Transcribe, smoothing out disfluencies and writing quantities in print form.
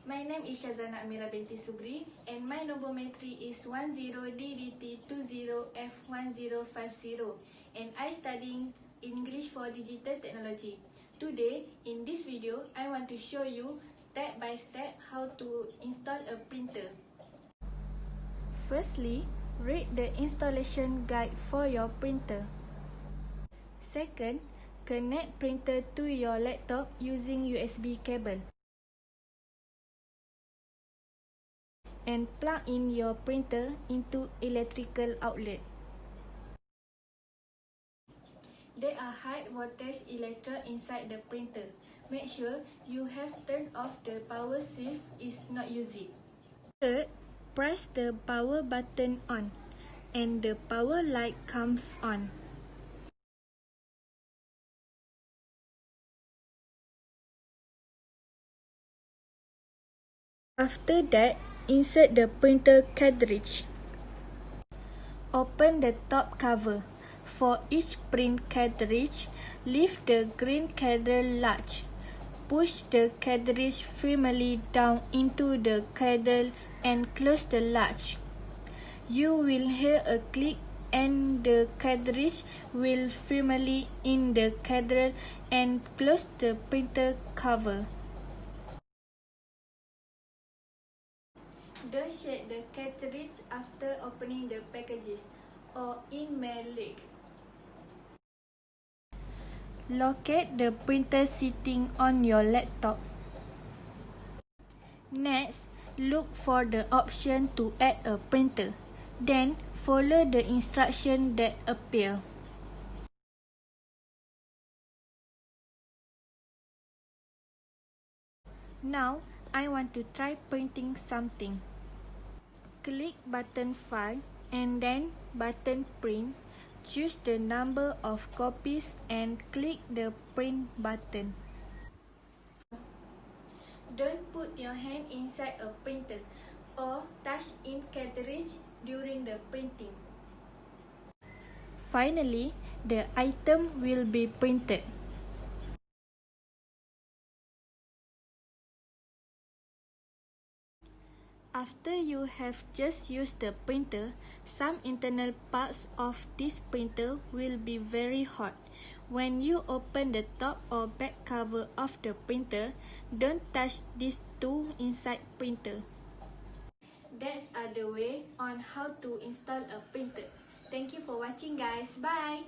my name is Syazana Amira Binti Subri and my numbometry is 10DDT20F1050 and I studying English for Digital Technology. Today, in this video, I want to show you step by step how to install a printer. Firstly, read the installation guide for your printer. Second, connect printer to your laptop using USB cable. And plug in your printer into electrical outlet. There are high voltage electrode inside the printer. Make sure you have turned off the power switch is not using. Third, press the power button on and the power light comes on. After that, insert the printer cartridge. Open the top cover. For each print cartridge, lift the green cradle latch. Push the cartridge firmly down into the cradle and close the latch. You will hear a click and the cartridge will firmly in the cradle and close the printer cover. Don't shake the cartridge after opening the packages or in melee. Locate the printer sitting on your laptop. Next, look for the option to add a printer. Then, follow the instructions that appear. Now, I want to try printing something. Click button File and then button Print. Choose the number of copies and click the Print button. Don't put your hand inside a printer or touch ink cartridge during the printing. Finally, the item will be printed. After you have just used the printer, some internal parts of this printer will be very hot. When you open the top or back cover of the printer, don't touch these two inside printer. That's the way on how to install a printer. Thank you for watching guys. Bye!